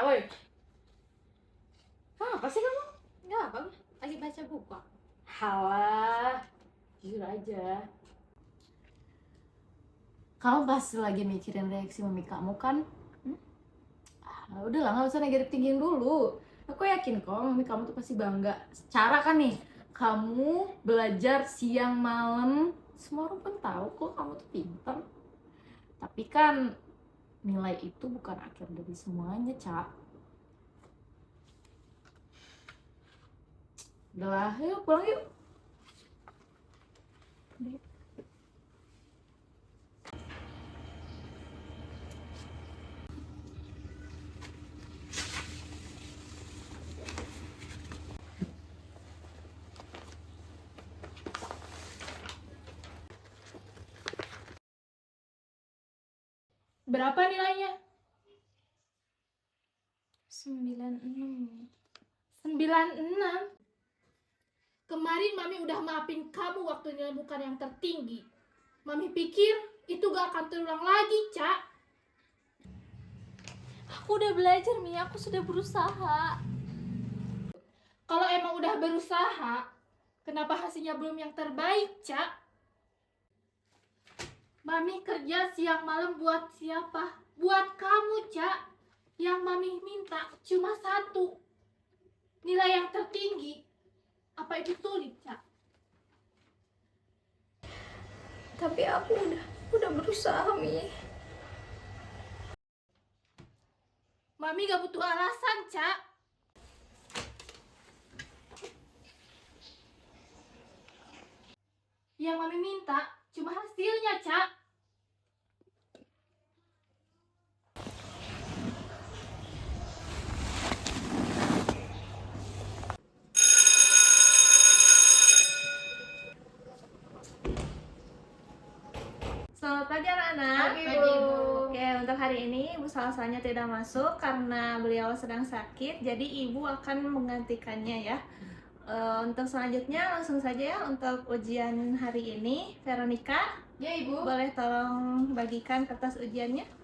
woi. Apa sih kamu? Nggak apa, lagi baca buku. Halah, jujur aja. Kamu pasti lagi mikirin reaksi mami kamu kan? Udahlah, nggak usah negatif thinking dulu. Aku yakin kok mami kamu tuh pasti bangga. Secara kan nih, kamu belajar siang malam, semua orang pun tahu kok kamu tuh pintar. Tapi kan nilai itu bukan akhir dari semuanya, Cak. Udahlah, yuk pulang yuk. Berapa nilainya? 96. 96. Kemarin Mami udah maafin kamu waktu nilai bukan yang tertinggi. Mami pikir itu gak akan terulang lagi, Cak. Aku udah belajar, Mi. Aku sudah berusaha. Kalau emang udah berusaha, kenapa hasilnya belum yang terbaik, Cak? Mami kerja siang malam buat siapa? Buat kamu, Cak. Yang Mami minta cuma satu. Nilai yang tertinggi. Apa itu sulit, Cak? Tapi aku udah berusaha, Mi. Mami gak butuh alasan, Cak. Yang Mami minta cuma hasilnya, Cak. Selamat pagi anak-anak. Pagi, Bu. Oke, untuk hari ini Ibu Salsanya tidak masuk karena beliau sedang sakit. Jadi Ibu akan menggantikannya ya. Untuk selanjutnya langsung saja ya untuk ujian hari ini. Veronica, Ya, Ibu. boleh tolong bagikan kertas ujiannya?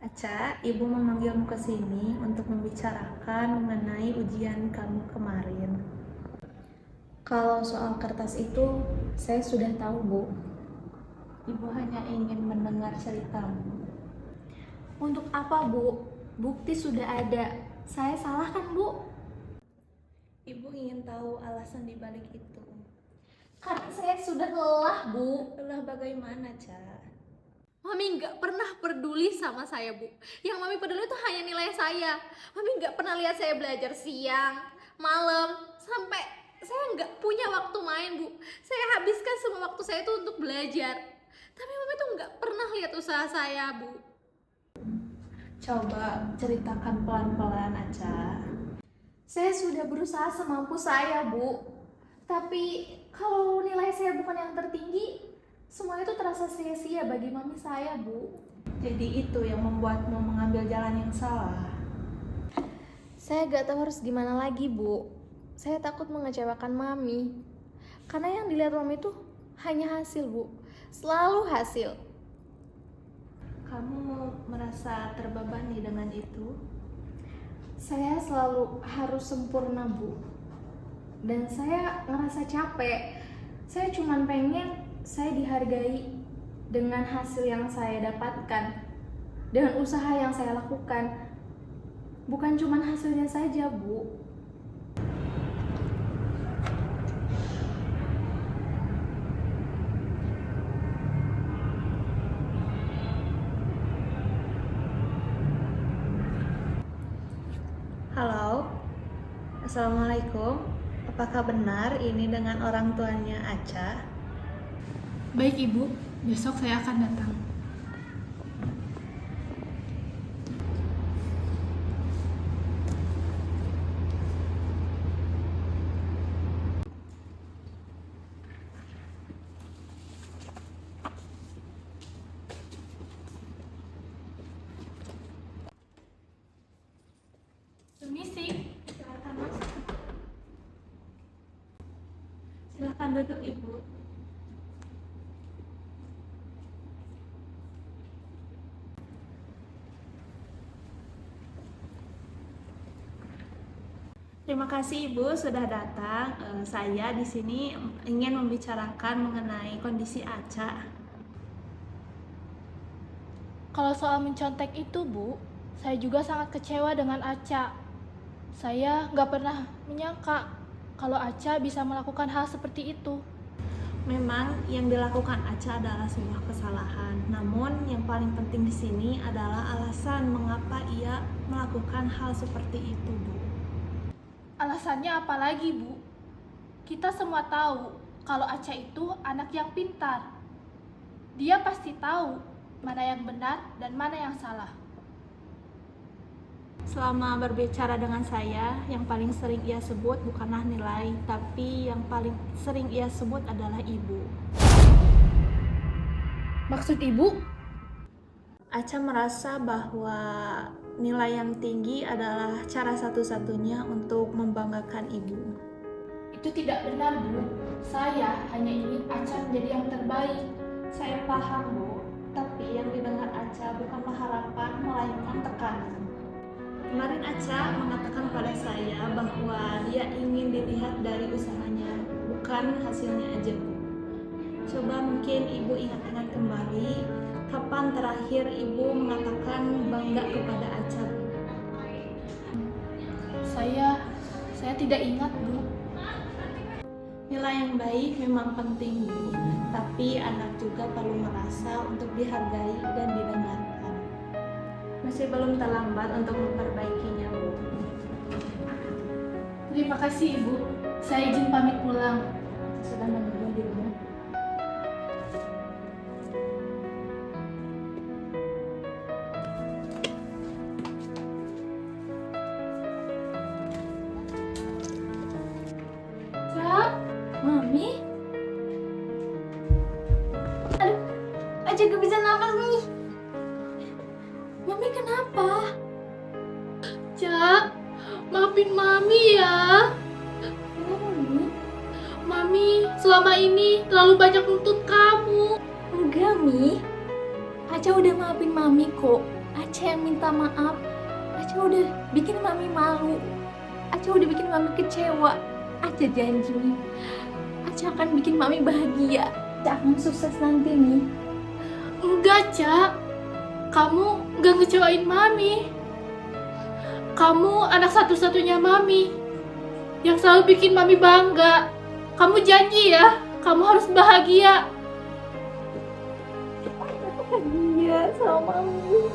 Aca, Ibu memanggilmu ke sini untuk membicarakan mengenai ujian kamu kemarin. Kalau soal kertas itu, saya sudah tahu, Bu. Ibu hanya ingin mendengar ceritamu. Untuk apa, Bu? Bukti sudah ada. Saya salah kan, Bu? Ibu ingin tahu alasan dibalik itu. Karena saya sudah lelah, Bu. Lelah bagaimana, Ca? Mami nggak pernah peduli sama saya, Bu. Yang Mami peduli itu hanya nilai saya. Mami nggak pernah lihat saya belajar siang, malam, sampai saya nggak punya waktu main, Bu. Saya habiskan semua waktu saya itu untuk belajar. Tapi Mami tuh nggak pernah lihat usaha saya, Bu. Coba ceritakan pelan-pelan aja. Saya sudah berusaha semampu saya, Bu. Tapi kalau nilai saya bukan yang tertinggi, semua itu terasa sia-sia bagi Mami saya, Bu. Jadi itu yang membuatmu mengambil jalan yang salah. Saya gak tahu harus gimana lagi, Bu. Saya takut mengecewakan Mami. Karena yang dilihat Mami itu hanya hasil, Bu. Selalu hasil. Kamu merasa terbebani dengan itu? Saya selalu harus sempurna, Bu. Dan saya ngerasa capek. Saya cuma pengen saya dihargai dengan hasil yang saya dapatkan, dengan usaha yang saya lakukan. Bukan cuma hasilnya saja, Bu. Halo, Assalamualaikum. Apakah benar ini dengan orang tuanya Aca? Baik Ibu, besok saya akan datang. Permisi. Silakan masuk. Silakan duduk, Ibu. Terima kasih Ibu sudah datang. Saya di sini ingin membicarakan mengenai kondisi Aca. Kalau soal mencontek itu, Bu, saya juga sangat kecewa dengan Aca. Saya nggak pernah menyangka kalau Aca bisa melakukan hal seperti itu. Memang yang dilakukan Aca adalah sebuah kesalahan. Namun yang paling penting di sini adalah alasan mengapa ia melakukan hal seperti itu, Bu. Alasannya apa lagi, Bu? Kita semua tahu kalau Aca itu anak yang pintar. Dia pasti tahu mana yang benar dan mana yang salah. Selama berbicara dengan saya, yang paling sering ia sebut bukanlah nilai, tapi yang paling sering ia sebut adalah ibu. Maksud Ibu? Aca merasa bahwa nilai yang tinggi adalah cara satu-satunya untuk membanggakan ibu. Itu tidak benar, Bu. Saya hanya ingin Aca menjadi yang terbaik. Saya paham, Bu, tapi yang didengar Aca bukanlah harapan, melainkan tekanan. Kemarin Aca mengatakan pada saya bahwa dia ingin dilihat dari usahanya, bukan hasilnya aja, Bu. Coba mungkin Ibu ingat-ingat kembali, kapan terakhir Ibu mengatakan bangga kepada Aca, Bu? Saya tidak ingat, Bu. Nilai yang baik memang penting, Bu, tapi anak juga perlu merasa untuk dihargai dan didengarkan. Masih belum terlambat untuk memperbaikinya, Bu. Terima kasih, Ibu. Saya izin pamit pulang. Sudah menunggu di rumah. Cak, Mami? Aduh, Aca gak bisa nafas nih. Mami kenapa? Cak, maafin Mami ya. Kenapa, Mami? Mami selama ini terlalu banyak nuntut kamu. Enggak, Mi. Aca udah maafin Mami kok. Aca yang minta maaf. Aca udah bikin Mami malu. Aca udah bikin Mami kecewa. Aca janji, Mi. Aca akan bikin Mami bahagia. Aca akan sukses nanti, Mi. Enggak, Cak. Kamu gak ngecewain Mami. Kamu anak satu-satunya Mami yang selalu bikin Mami bangga. Kamu janji ya, kamu harus bahagia. Bahagia sama Mami.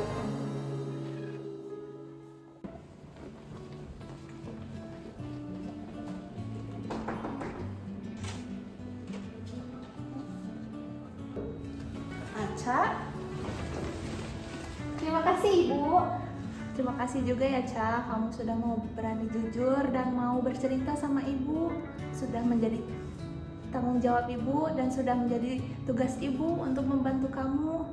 Aca, Terima kasih, Ibu. terima kasih juga ya, Ca. Kamu sudah mau berani jujur dan mau bercerita sama Ibu. Sudah menjadi tanggung jawab Ibu dan sudah menjadi tugas Ibu untuk membantu kamu.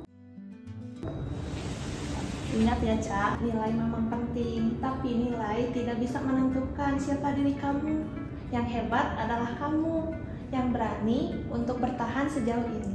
Ingat ya, Ca, nilai memang penting, tapi nilai tidak bisa menentukan siapa diri kamu. Yang hebat adalah kamu, yang berani untuk bertahan sejauh ini.